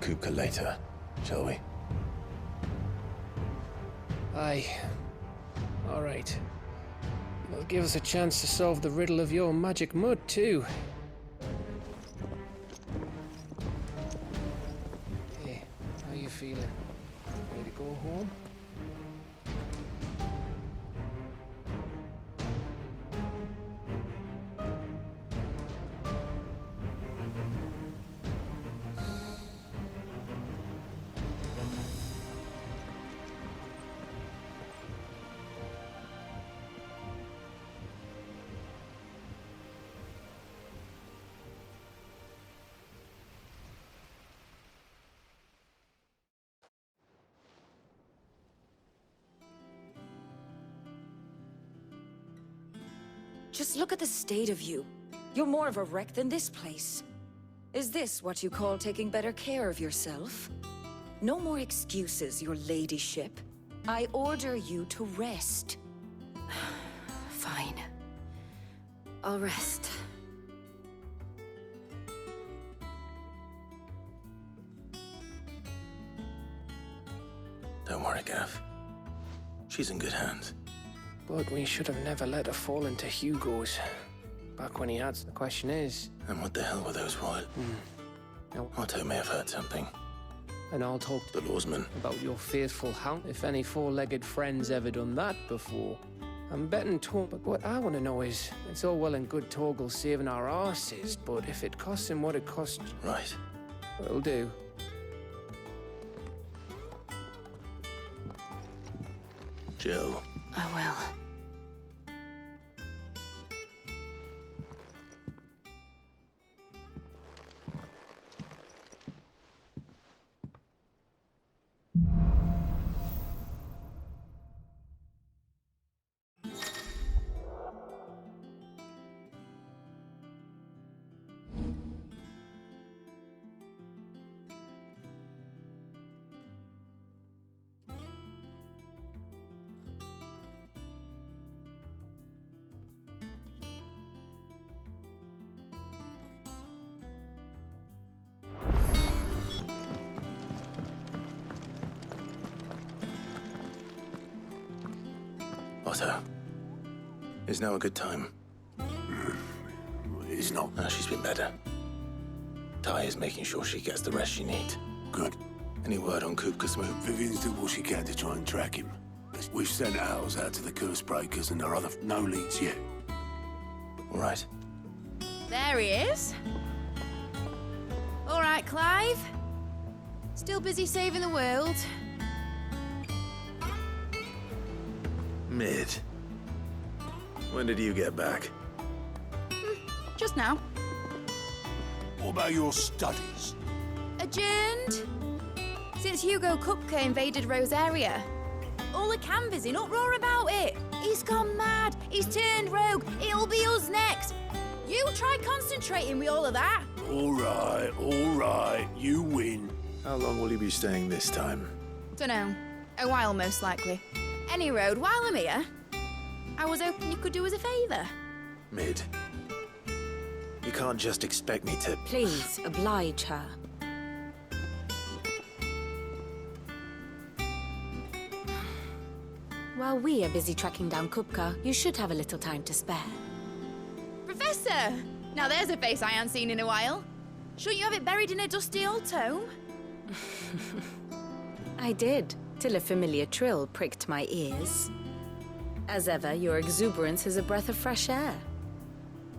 Kupka later, shall we? Aye. All right. It'll give us a chance to solve the riddle of your magic mud, too. Hey, how you feeling? Ready to go home? Just look at the state of you. You're more of a wreck than this place. Is this what you call taking better care of yourself? No more excuses, your ladyship. I order you to rest. Fine. I'll rest. Don't worry, Gav. She's in good hands. But we should have never let her fall into Hugo's. Back when he had. The question is... And what the hell were those for? Now, Otto may have heard something. and I'll talk The lawsman. about your faithful hound, if any four-legged friend's ever done that before. I'm betting but what I want to know is, it's all well and good Torgal saving our arses, but if it costs him what it cost, Right. it'll do. Jill. I will. Otto. Is now a good time? It's not. She's been better. Ty is making sure she gets the rest she needs. Good. Any word on Kupka's move? Vivian's doing what she can to try and track him. We've sent ours out to the curse breakers and there are other no leads yet. All right. There he is. All right, Clive. Still busy saving the world. Mid. When did you get back? Just now. What about your studies? Adjourned. Since Hugo Kupka invaded Rosaria. All the canvas in uproar about it. He's gone mad. He's turned rogue. It'll be us next. You try concentrating with all of that. All right. You win. How long will you be staying this time? Dunno. A while, most likely. Any road, while I'm here, I was hoping you could do us a favour. Mid. You can't just expect me to... Please, oblige her. While we are busy tracking down Kupka, you should have a little time to spare. Professor! Now there's a face I ain't seen in a while. Shouldn't you have it buried in a dusty old tome? I did, till a familiar trill pricked my ears. As ever, your exuberance is a breath of fresh air,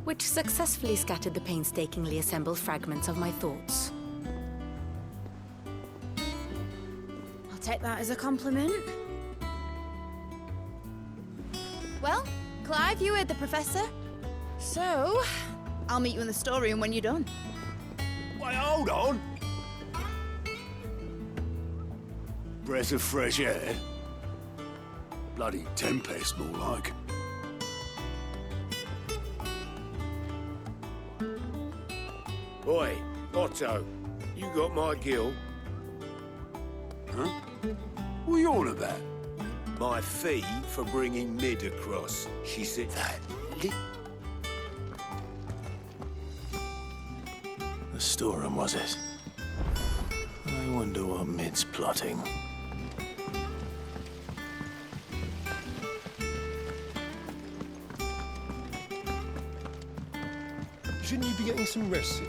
which successfully scattered the painstakingly assembled fragments of my thoughts. I'll take that as a compliment. Well, Clive, you heard the Professor. So, I'll meet you in the storeroom when you're done. Wait, hold on. Breath of fresh air. Bloody tempest, more like. Oi, Otto, you got my gill? Huh? What are you on about? My fee for bringing Mid across. She said that. The storeroom, was it? wonder what Mid's plotting. Shouldn't you be getting some rest?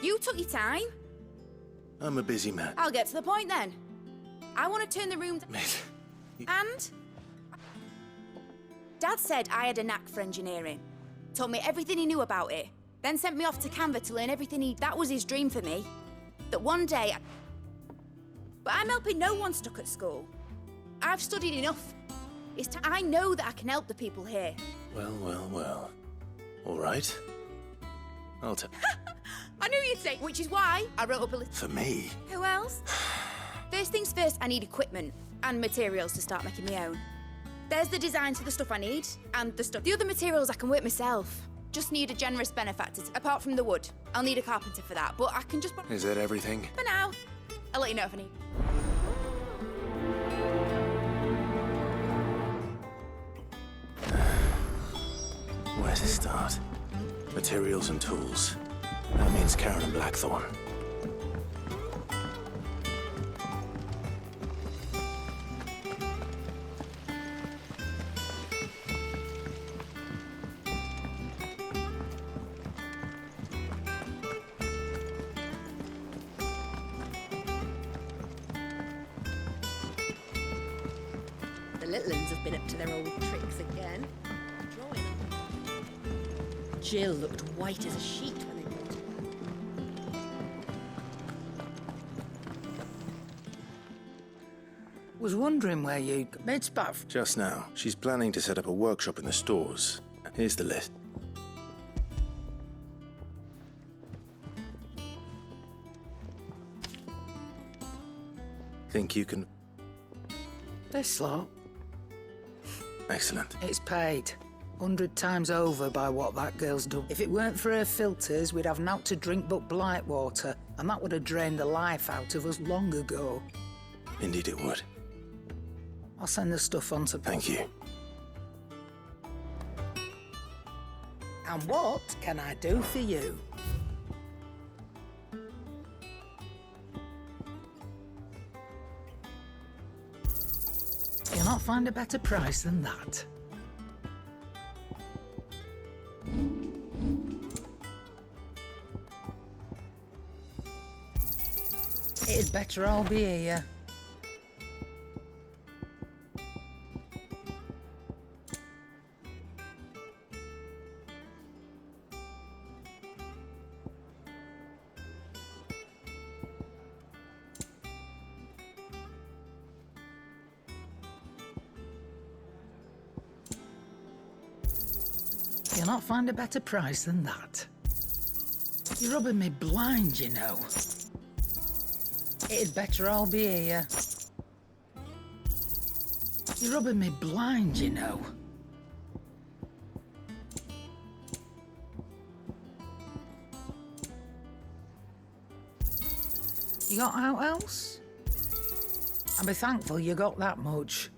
You took your time. I'm a busy man. I'll get to the point then. I want to turn the room... Mid, And? Dad said I had a knack for engineering. Told me everything he knew about it. Then sent me off to Canva to learn everything he... That was his dream for me. That one day... But I'm helping no one stuck at school. I've studied enough. I know that I can help the people here. Well. All right. I'll tell. I knew you'd say, which is why I wrote up a list. For me? Who else? First things first, I need equipment and materials to start making my own. There's the designs for the stuff I need, and the other materials I can work myself. Just need a generous benefactor, apart from the wood. I'll need a carpenter for that, but I can just... Is that everything? For now. I'll let you know if I need... Where to start? Materials and tools. That means Karen and Blackthorn. The little uns have been up to their old tricks again. Drawing. Jill looked white as a sheet when they brought her. Was wondering where you... Mid's back. Just now. She's planning to set up a workshop in the stores. Here's the list. Think you can... This lot, Excellent. it's paid. 100 times over by what that girl's done. If it weren't for her filters, we'd have naught to drink but blight water, and that would have drained the life out of us long ago. Indeed it would. I'll send the stuff on to... Thank you. And what can I do for you? You'll not find a better price than that. It'd better all be here. You'll not find a better price than that. You're rubbing me blind, you know. It'd better all be here. You're rubbing me blind, you know. You got out else? I'll be thankful you got that much.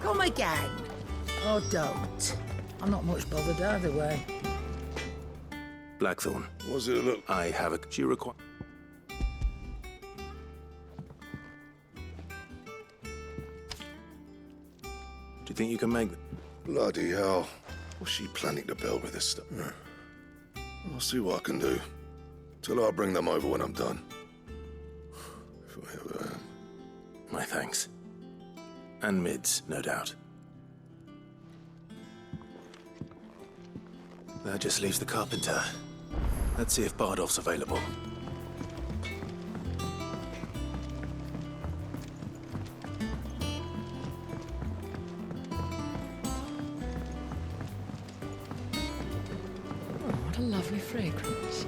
Come again. Or don't. I'm not much bothered either way. Blackthorn. Was it look? I have a... She require... Do you think you can make... Bloody hell. What's she planning to build with this stuff? I'll see what I can do. Tell her I'll bring them over when I'm done. If I ever am. My thanks. And Mid's, no doubt. That just leaves the carpenter. Let's see if Bardolph's available. Oh, I a lovely fragrance.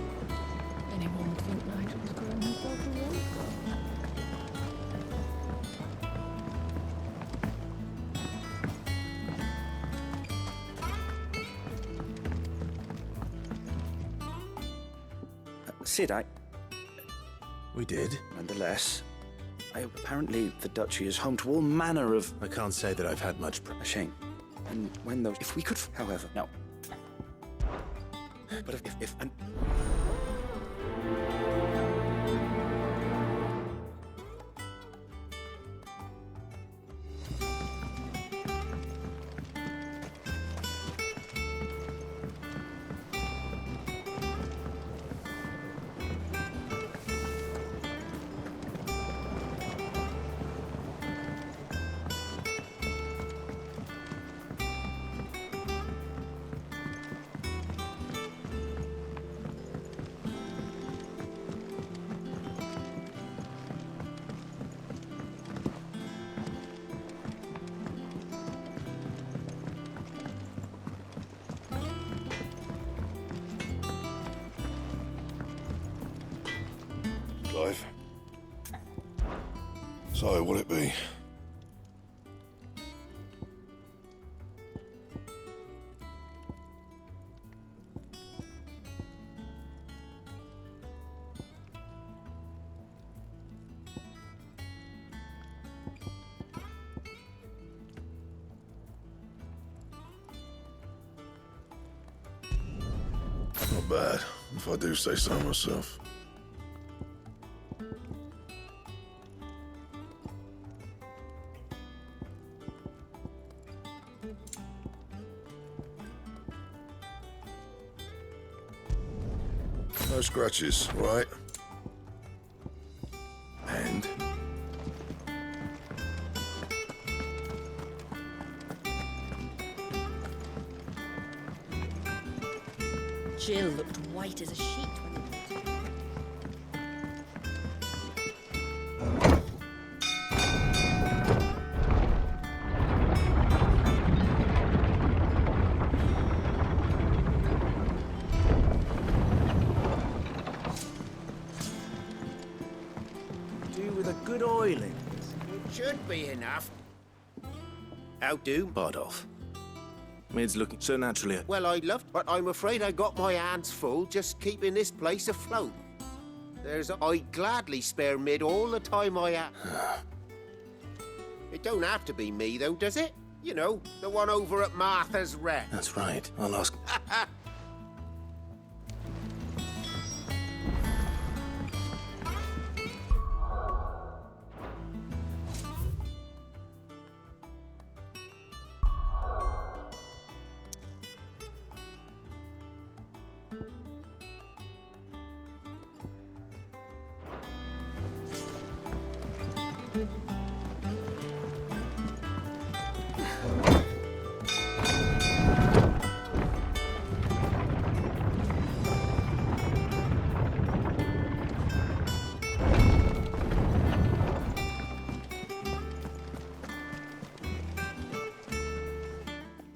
Anyone would think Nigel's grown himself a rose. Sid, We did? nonetheless, apparently the Duchy is home to all manner of... I can't say that I've had much A shame. And when those... If we could... However, no. But if and... Clive. So, what'll it be? Not bad, if I do say so myself. No scratches, right? And? Jill looked white as a sheet when they met. Do with a good oiling. It should be enough. How do? Bardolph. Mid's looking so naturally. Well, I'd love, but I'm afraid I got my hands full just keeping this place afloat. I'd gladly spare Mid all the time I have. It don't have to be me, though, does it? You know, the one over at Martha's Wreck. That's right. I'll ask.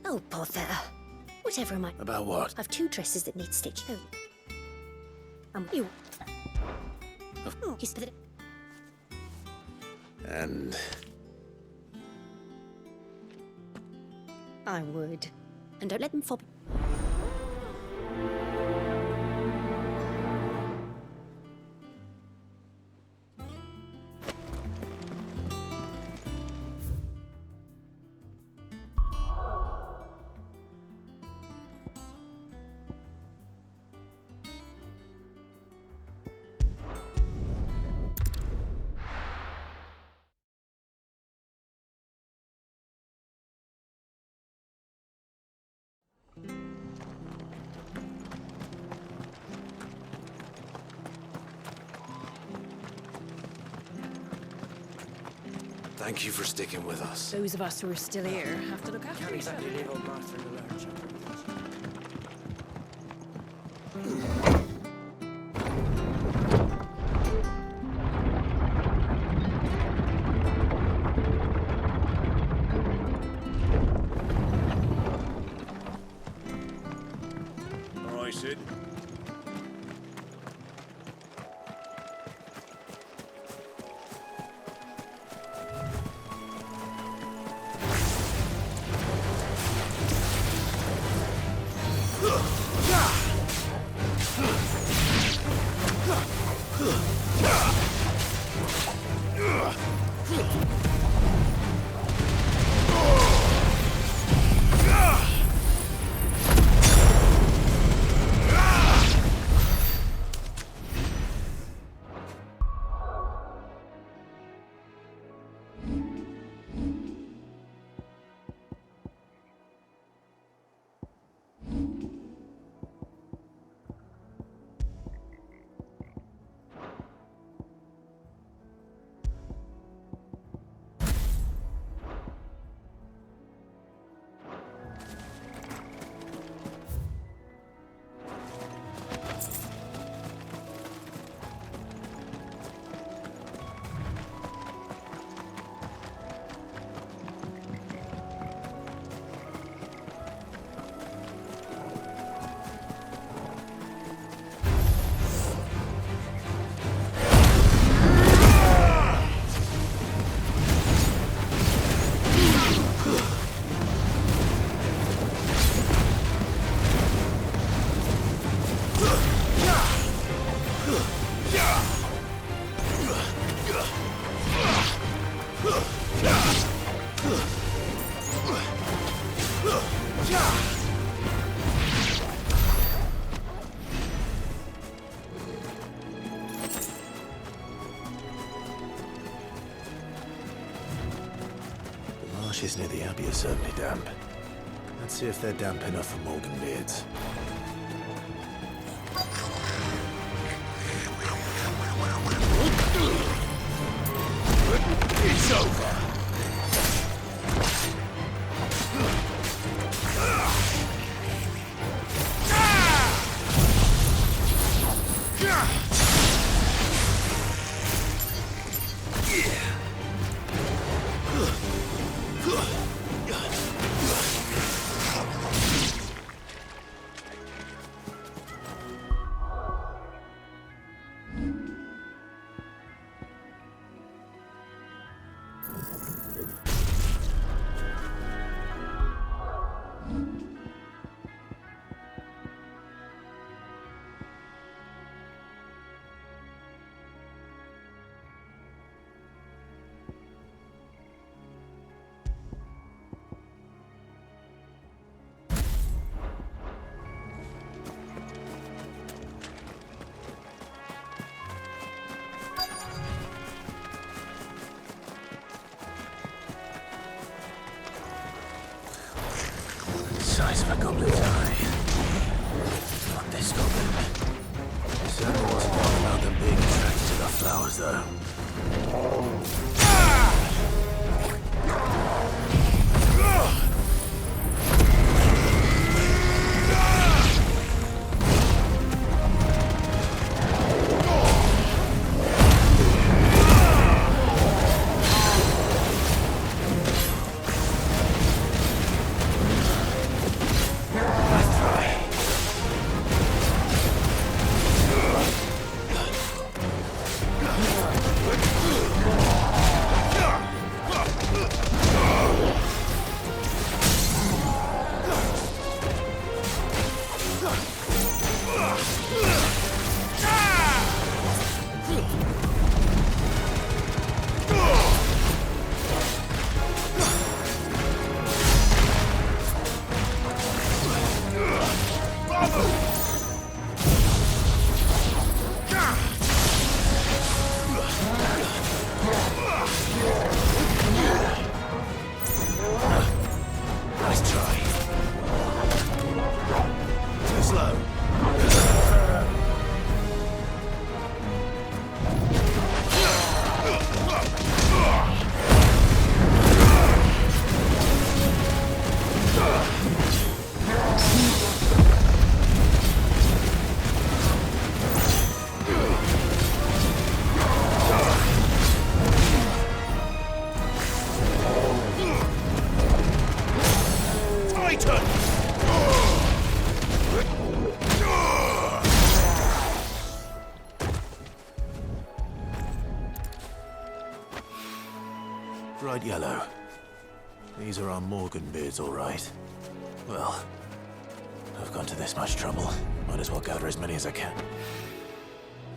Oh, bother. Whatever am I? About what? I've 2 dresses that need stitching. You. Oh, he's the... And... I would. And don't let them fob. Thank you for sticking with us. Those of us who are still here have to look after each other. Leave old Martha in the lurch. All right, Sid. Marshes near the Abbey are certainly damp. Let's see if they're damp enough for Morgan beards. It's over. Size of a goblin's eye. Not this goblin. Certainly wasn't all about them being attracted to the flowers, though. bright yellow. These are our Morgan beards, all right. Well, I've gone to this much trouble. Might as well gather as many as I can.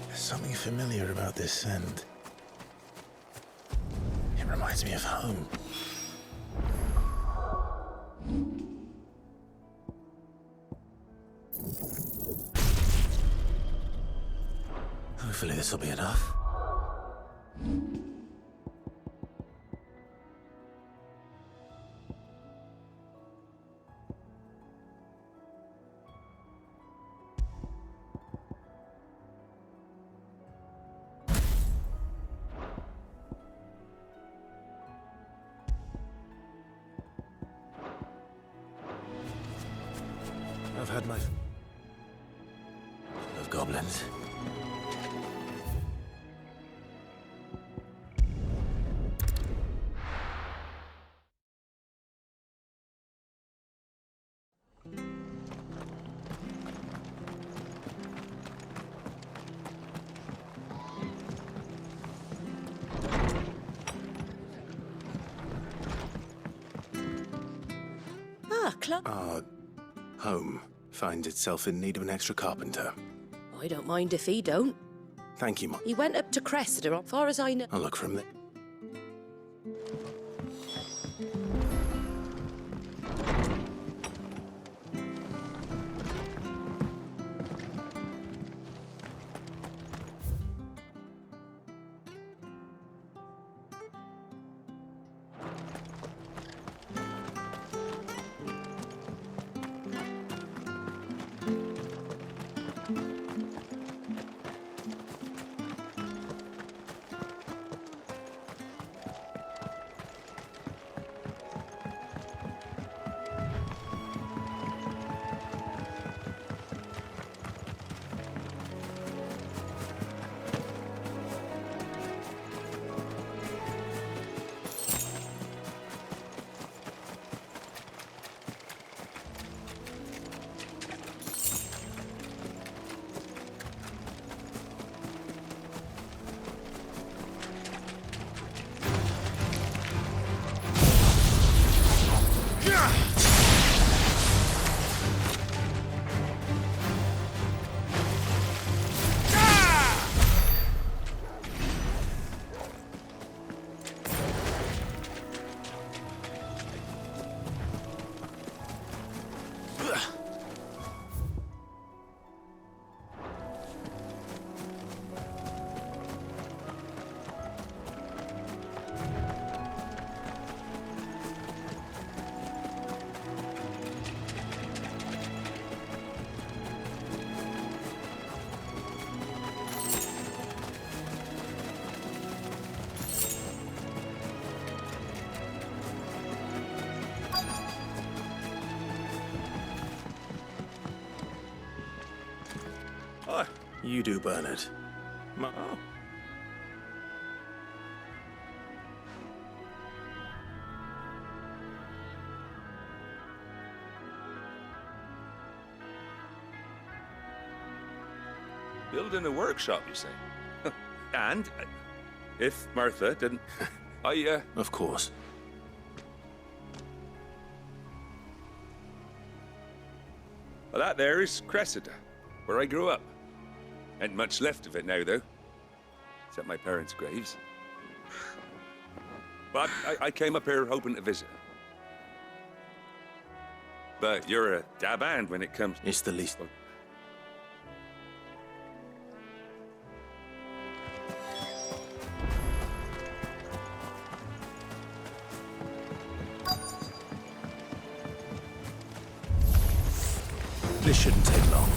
There's something familiar about this scent. It reminds me of home. Hopefully this will be enough. I've had my fill of goblins. Our home finds itself in need of an extra carpenter. I don't mind if he don't. Thank you, Mom. He went up to Cressida, as far as I know. I'll look from there. You do, Bernard. Oh. Building a workshop, you say? And if Martha didn't... Of course. Well, that there is Cressida, where I grew up. Ain't much left of it now, though. Except my parents' graves. But I came up here hoping to visit. But you're a dab hand when it comes... It's the least... This shouldn't take long.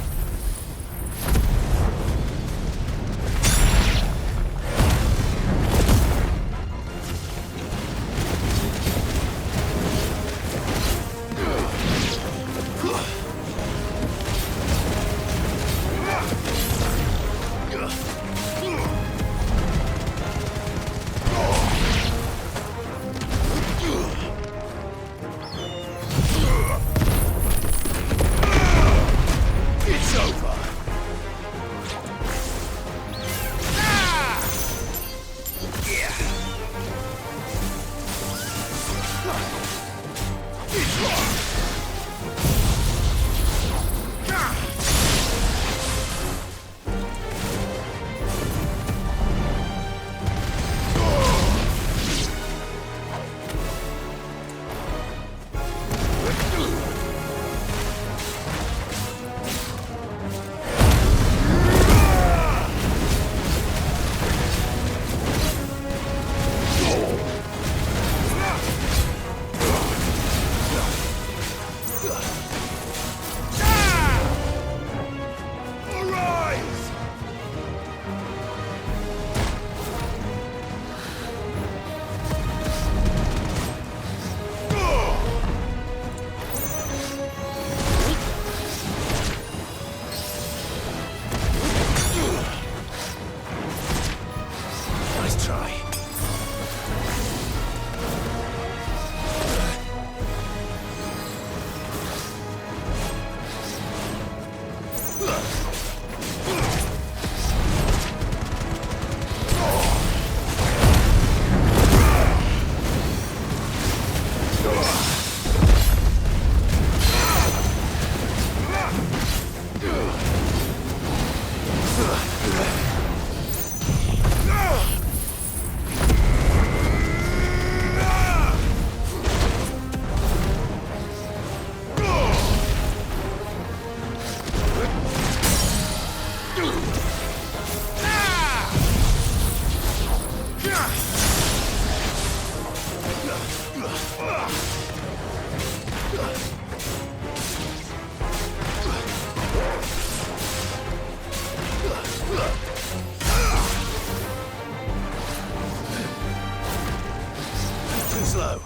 Too slow.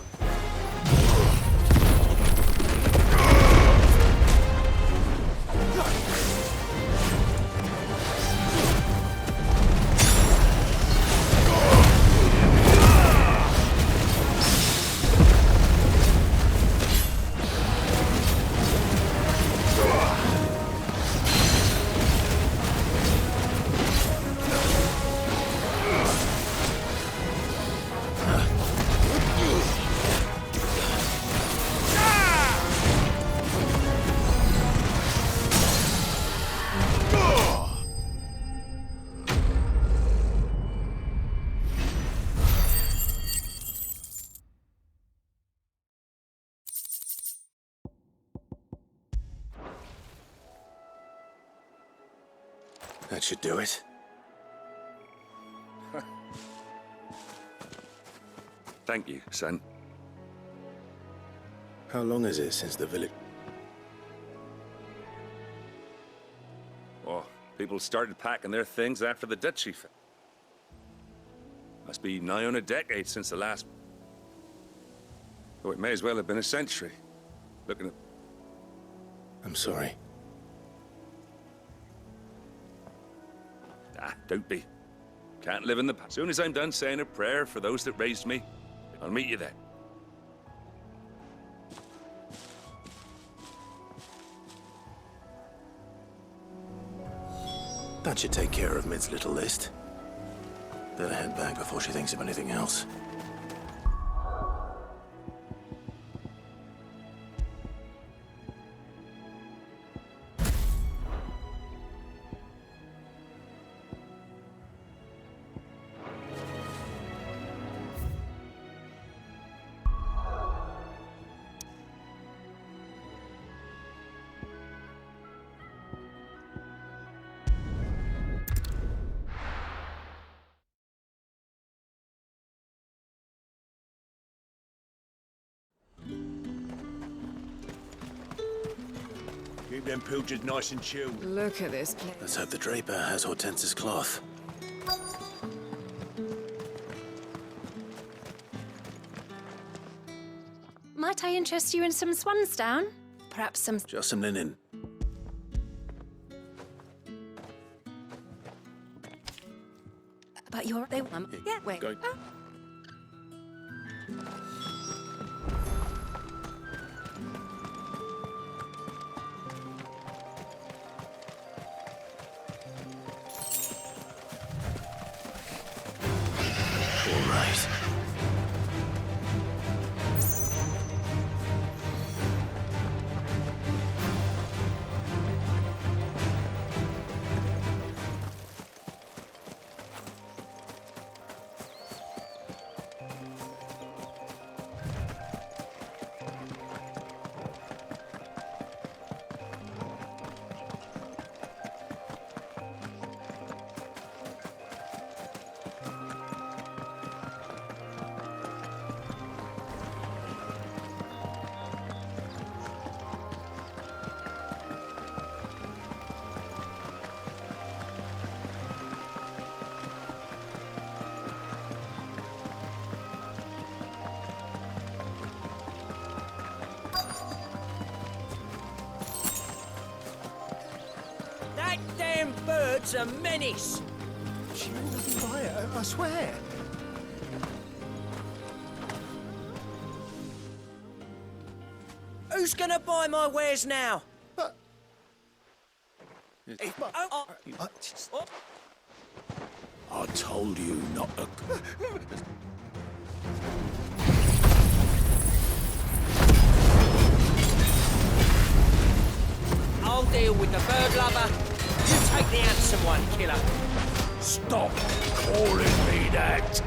That should do it. Thank you, son. How long is it since the village? Oh, people started packing their things after the duchy. Must be nigh on a decade since the last. Oh, it may as well have been a century. Looking at. I'm sorry. Ah, don't be. Can't live in the past. As soon as I'm done saying a prayer for those that raised me, I'll meet you then. That should take care of Mid's little list. Better head back before she thinks of anything else. Keep them pilchards nice and chilled. Look at this place. Let's hope the Draper has Hortense's cloth. Might I interest you in some swansdown? Perhaps some... Just some linen. About your... yeah, wait. Go. Oh. All right. That damn bird's a menace. She meant nothing by it, I swear. Who's gonna buy my wares now? I told you not to... I'll deal with the bird lover. You take the handsome one, killer. Stop calling me that.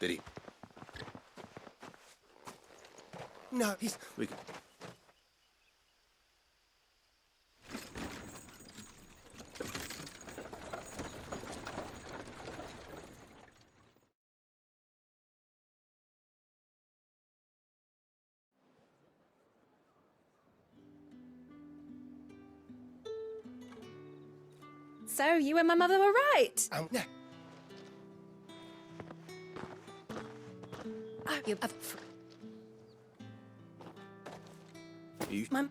Did he? No, he's... We can... So, you and my mother were right. Yeah. You... You... Mum?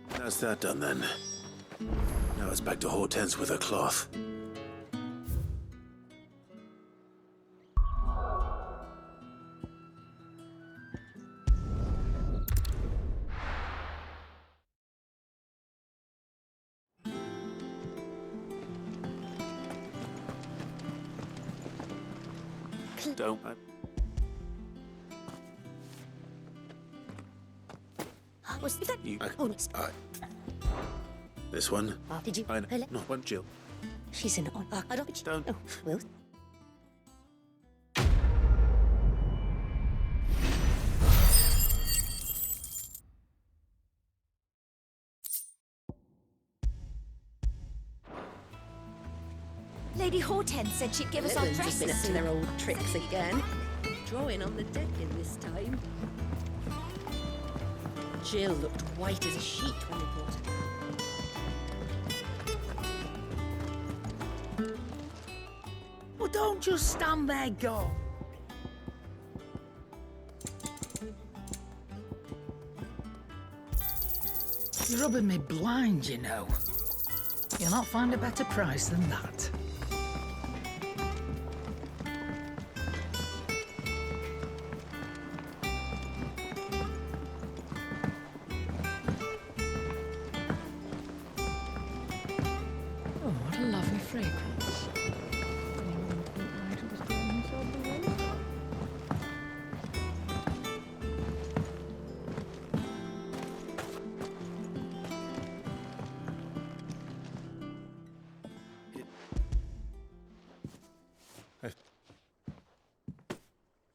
That's that done then. Now it's back to Hortense with her cloth. Don't. Was that You. honest? This one. Did you? I know. Not one, Jill. She's in on. I don't. Don't. Oh, well. Lady Hortense said she'd give us our Litlands have dresses been up to soon. their old tricks again. Drawing on the deck in this time. Jill looked white as a sheet when they brought her. Well, don't just stand there, go. You're rubbing me blind, you know. You'll not find a better price than that. Oh, what a lovely fragrance. Anyone would think Nigel was growing himself a rose?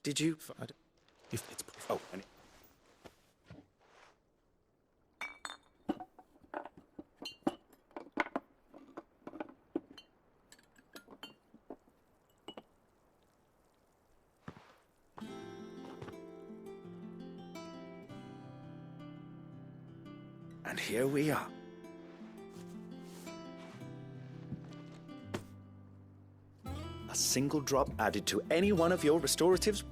Did you... If it's... Oh, and And here we are. A single drop added to any one of your restoratives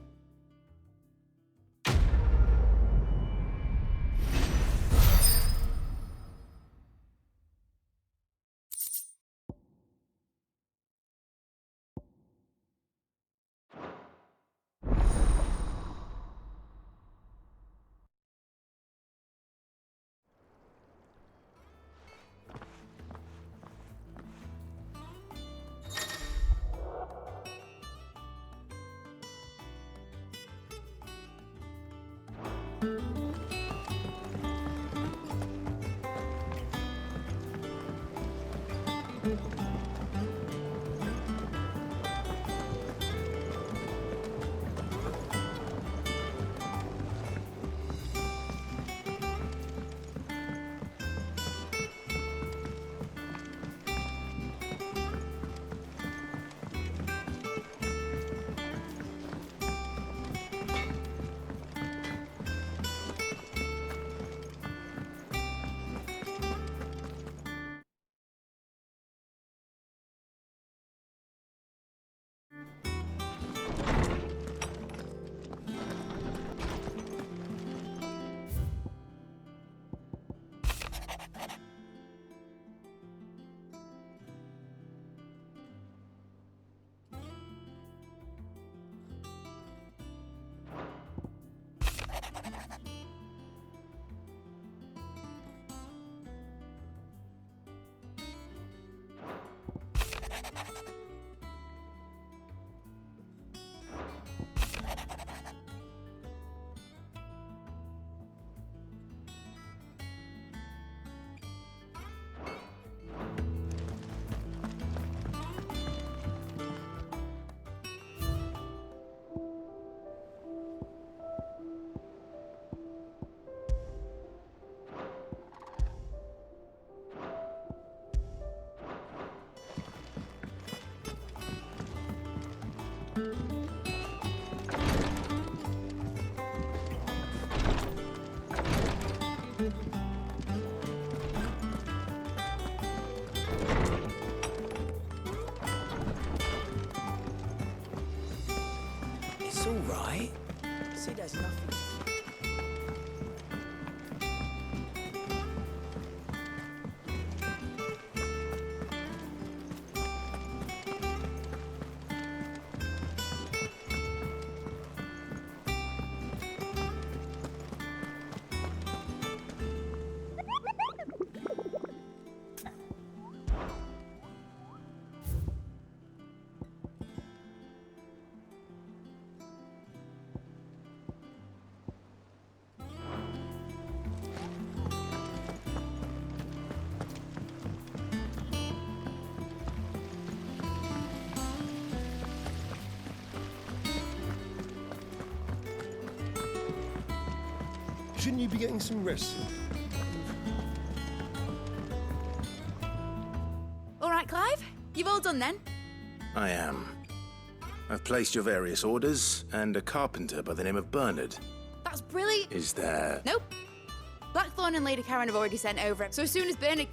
right. See, there's nothing. Shouldn't you be getting some rest? All right, Clive. You've all done then? I am. I've placed your various orders, and a carpenter by the name of Bernard. That's brilliant. Is there... Nope. Blackthorn and Lady Karen have already sent over. So as soon as Bernard...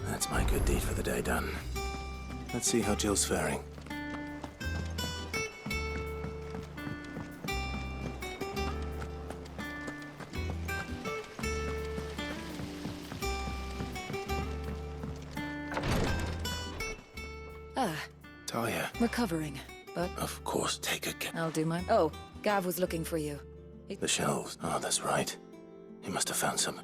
That's my good deed for the day done. Let's see how Jill's faring. Talia. Recovering, but... Of course, take a I'll do my... Oh, Gav was looking for you. The shelves. Oh, that's right. He must have found some.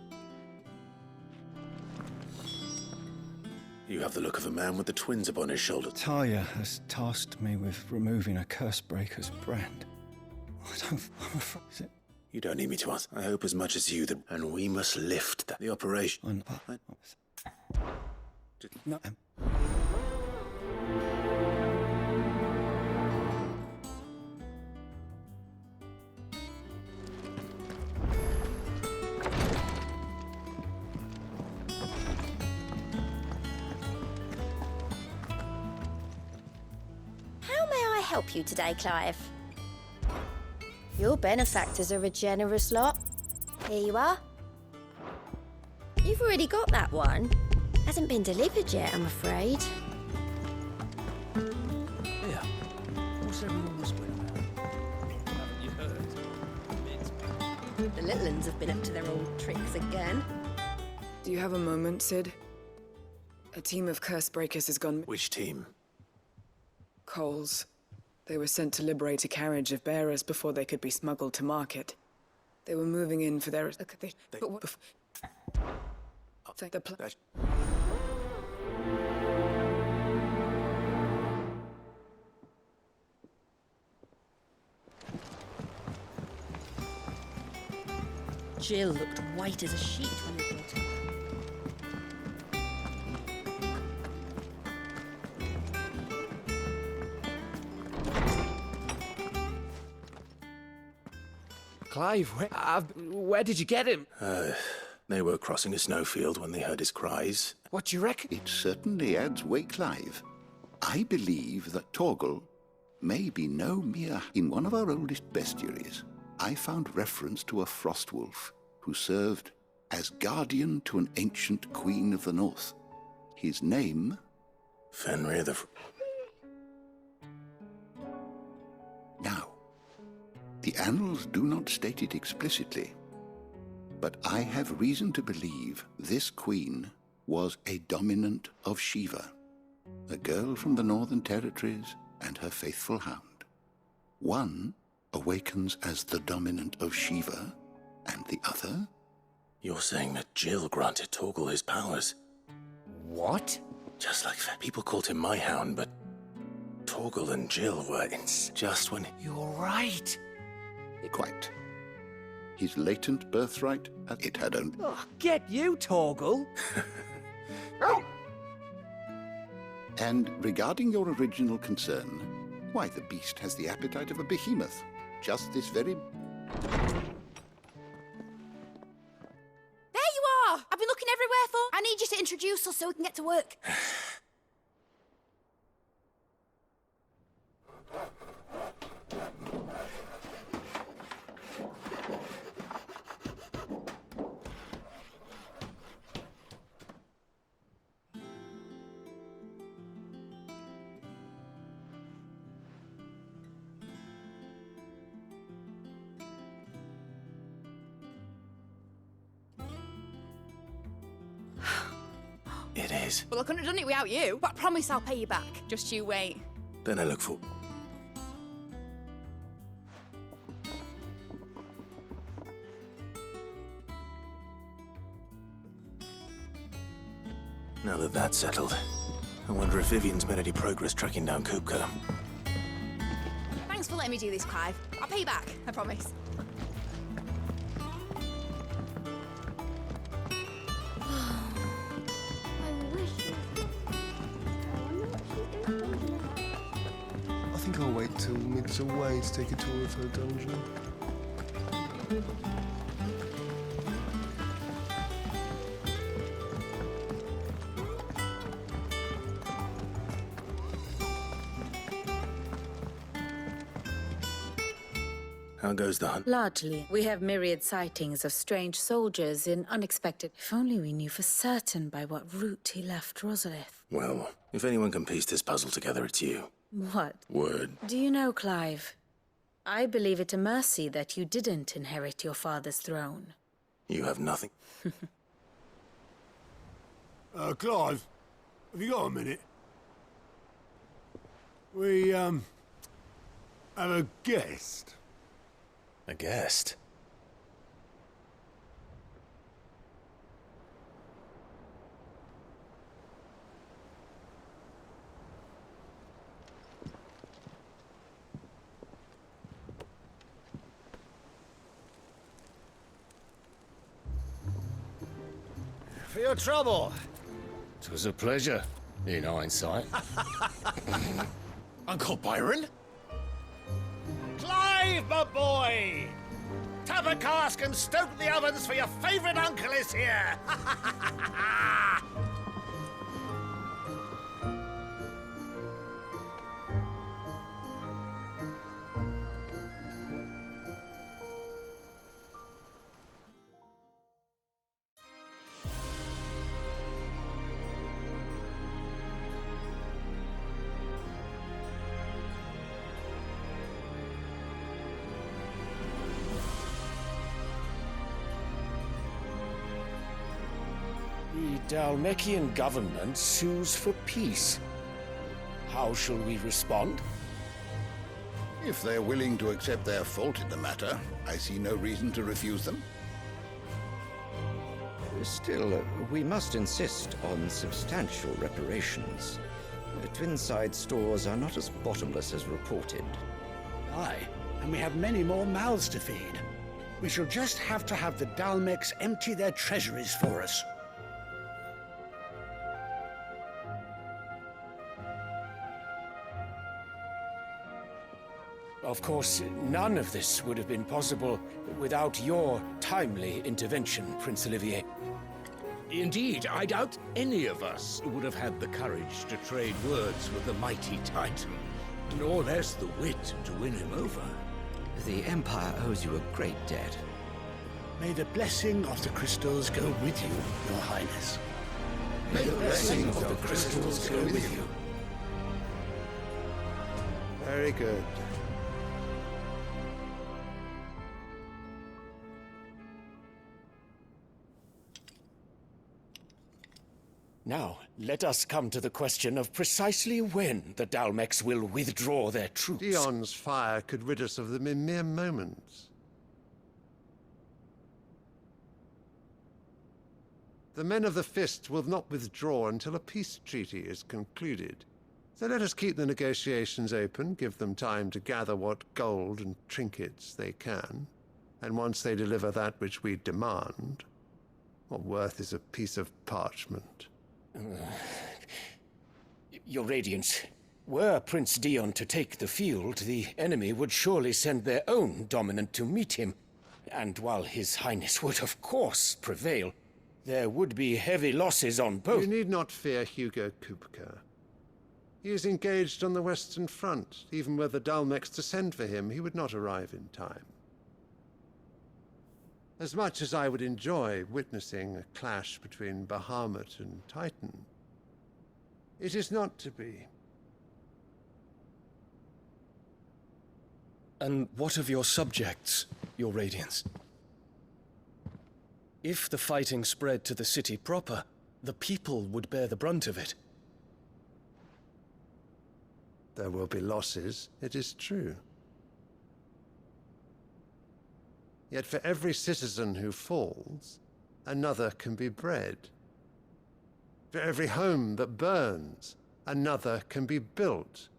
You have the look of a man with the twins upon his shoulder. Talia has tasked me with removing a Cursebreaker's brand. I'm afraid... You don't need me to ask. I hope as much as you that... And we must lift the operation. No. Help you today, Clive? Your benefactors are a generous lot. Here you are. You've already got that one. Hasn't been delivered yet, I'm afraid. Yeah. What's everyone whispering about? Haven't you heard? The little uns have been up to their old tricks again. Do you have a moment, Sid? A team of Cursebreakers has gone... Which team? Coles. They were sent to liberate a carriage of bearers before they could be smuggled to market. They were moving in for their... But what... Jill looked white as a sheet when we brought her. Clive, where did you get him? They were crossing a snowfield when they heard his cries. What do you reckon? It certainly adds weight, Clive. I believe that Torgal may be no mere... In one of our oldest bestiaries, I found reference to a frostwolf who served as guardian to an ancient queen of the north. His name... Fenrir the... Now, the annals do not state it explicitly, but I have reason to believe this queen was a dominant of Shiva, a girl from the Northern Territories and her faithful hound. One awakens as the dominant of Shiva, and the other... You're saying that Jill granted Torgal his powers? What? Just like that. People called him my hound, but Torgal and Jill were just when... You're right. Quite. His latent birthright, it had only... Oh, get you, Torgal! And regarding your original concern, why, the beast has the appetite of a behemoth. Just this very... There you are! I've been looking everywhere for... I need you to introduce us so we can get to work. is. Well, I couldn't have done it without you, but I promise I'll pay you back. Just you wait. Then I look for... Now that that's settled, I wonder if Vivian's made any progress tracking down Kupka. Thanks for letting me do this, Clive. I'll pay you back, I promise. I think I'll wait till Mid's away to take a tour of her dungeon. How goes the hunt? Largely. We have myriad sightings of strange soldiers in unexpected... If only we knew for certain by what route he left Rosalith. Well, if anyone can piece this puzzle together, it's you. What? Word. Do you know, Clive? I believe it a mercy that you didn't inherit your father's throne. You have nothing. Clive, have you got a minute? We, have a guest. A guest? For your trouble. 'Twas a pleasure, in hindsight. Uncle Byron? Clive, my boy! Tap a cask and stoke the ovens, for your favourite uncle is here! The Dalmekian government sues for peace. How shall we respond? If they're willing to accept their fault in the matter, I see no reason to refuse them. Still, we must insist on substantial reparations. Twinside stores are not as bottomless as reported. Aye, and we have many more mouths to feed. We shall just have to have the Dalmecs empty their treasuries for us. Of course, none of this would have been possible without your timely intervention, Prince Olivier. Indeed, I doubt any of us would have had the courage to trade words with the mighty Titan, nor less the wit to win him over. The Empire owes you a great debt. May the blessing of the crystals go with you, Your Highness. May the blessing of the crystals go with you. Very good. Now, let us come to the question of precisely when the Dalmecs will withdraw their troops. Dion's fire could rid us of them in mere moments. The men of the Fist will not withdraw until a peace treaty is concluded. So let us keep the negotiations open, give them time to gather what gold and trinkets they can, and once they deliver that which we demand, what worth is a piece of parchment? Your Radiance, were Prince Dion to take the field, the enemy would surely send their own dominant to meet him. And while His Highness would of course prevail, there would be heavy losses on both. You need not fear Hugo Kupka. He is engaged on the Western Front. Even were the Dalmecs to send for him, he would not arrive in time. As much as I would enjoy witnessing a clash between Bahamut and Titan, it is not to be. And what of your subjects, Your Radiance? If the fighting spread to the city proper, the people would bear the brunt of it. There will be losses, it is true. Yet for every citizen who falls, another can be bred. For every home that burns, another can be built.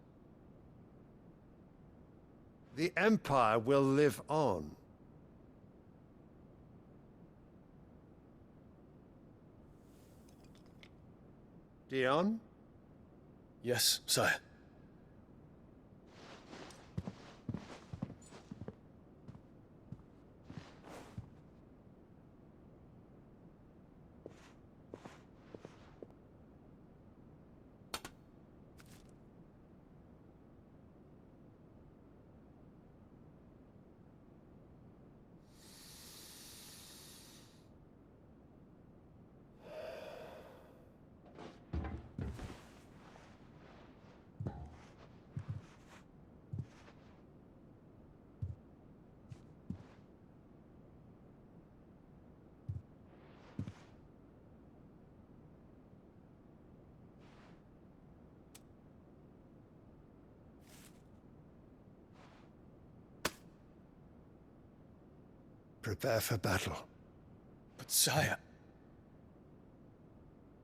The Empire will live on. Dion? Yes, sire. Prepare for battle. But sire...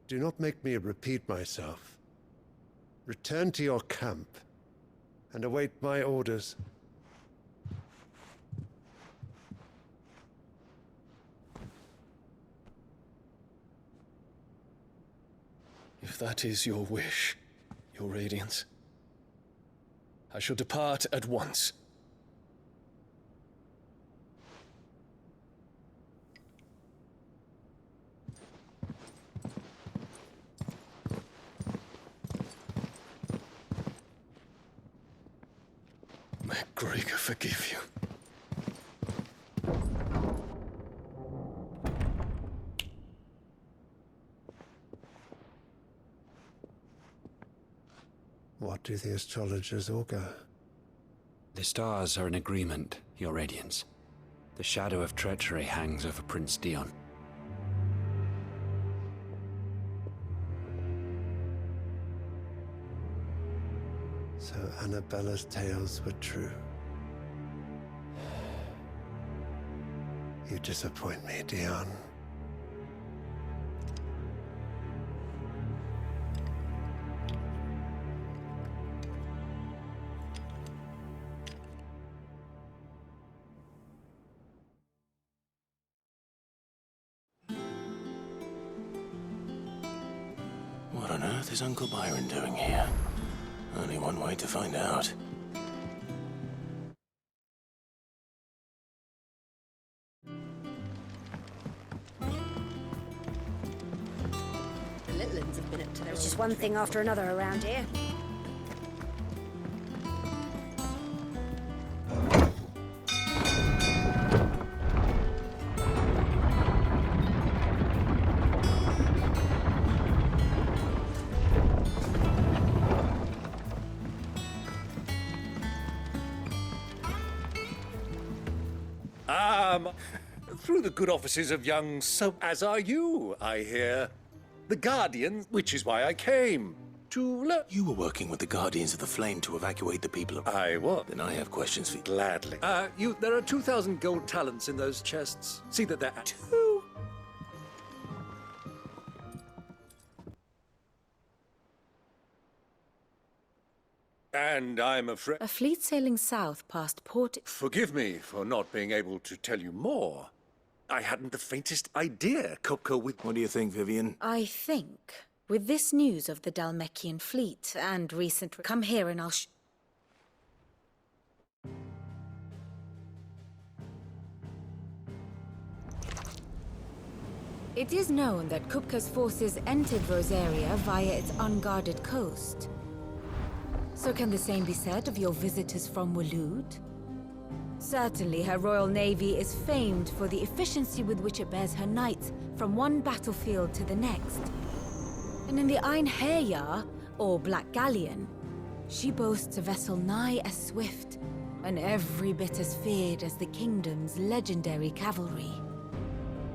Do not make me repeat myself. Return to your camp and await my orders. If that is your wish, your Radiance, I shall depart at once. May Gregor forgive you. What do the astrologers augur? The stars are in agreement, Your Radiance. The shadow of treachery hangs over Prince Dion. So Annabella's tales were true. You disappoint me, Dion. What on earth is Uncle Byron doing here? Only one way to find out. The little ones have been up to their There's just one thing after another around here. Through the good offices of young as are you, I hear. The Guardian, which is why I came. To learn. You were working with the Guardians of the Flame to evacuate the people of... I was. Then I have questions for you. Gladly. There are 2,000 gold talents in those chests. See that they're... 2? And I'm afraid... A fleet sailing south past Port... Forgive me for not being able to tell you more. I hadn't the faintest idea Kopko would... What do you think, Vivian? I think, with this news of the Dalmekian fleet and recent... Come here and I'll It is known that Kupka's forces entered Rosaria via its unguarded coast. So can the same be said of your visitors from Waloed? Certainly, her Royal Navy is famed for the efficiency with which it bears her knights from one battlefield to the next. And in the Einherjar, or Black Galleon, she boasts a vessel nigh as swift, and every bit as feared as the kingdom's legendary cavalry.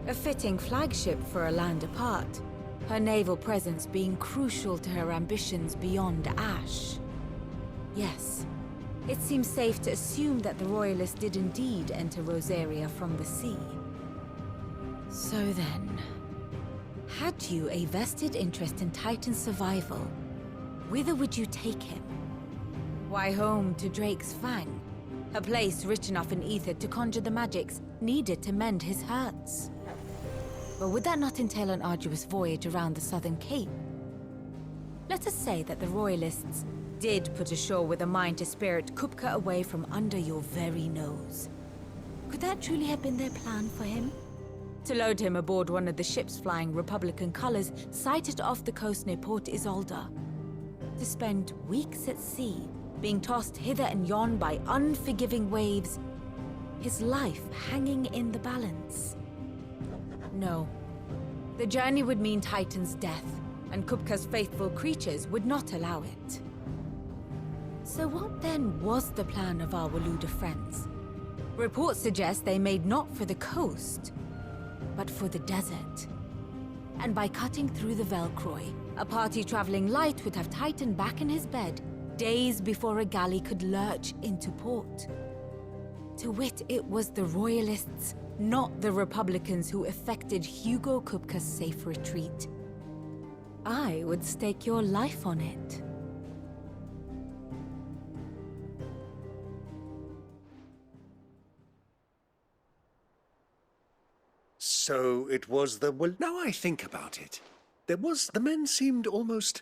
A fitting flagship for a land apart, her naval presence being crucial to her ambitions beyond Ash. Yes, it seems safe to assume that the Royalists did indeed enter Rosaria from the sea. So then, had you a vested interest in Titan's survival, whither would you take him? Why, home to Drake's Fang, a place rich enough in ether to conjure the magics needed to mend his hurts. But would that not entail an arduous voyage around the Southern Cape? Let us say that the Royalists did put ashore with a mind to spirit Kupka away from under your very nose. Could that truly have been their plan for him? To load him aboard one of the ships flying Republican colors sighted off the coast near Port Isolde? To spend weeks at sea, being tossed hither and yon by unforgiving waves, his life hanging in the balance? No. The journey would mean Titan's death, and Kupka's faithful creatures would not allow it. So what then was the plan of our Waluda friends? Reports suggest they made not for the coast, but for the desert. And by cutting through the Velcroy, a party traveling light would have Titan back in his bed days before a galley could lurch into port. To wit, it was the Royalists, not the Republicans, who effected Hugo Kupka's safe retreat. I would stake your life on it. So it was the... Well, now I think about it. The men seemed almost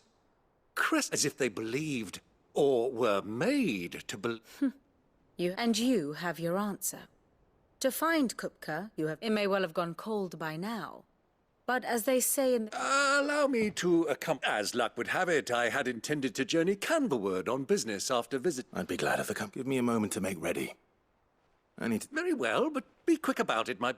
as if they believed, or were made to believe. You have your answer. To find Kupka, it may well have gone cold by now. But as they say in... Allow me to accompany... As luck would have it, I had intended to journey Canberward on business after visit... I'd be glad of the Give me a moment to make ready. I need to... Very well, but be quick about it. My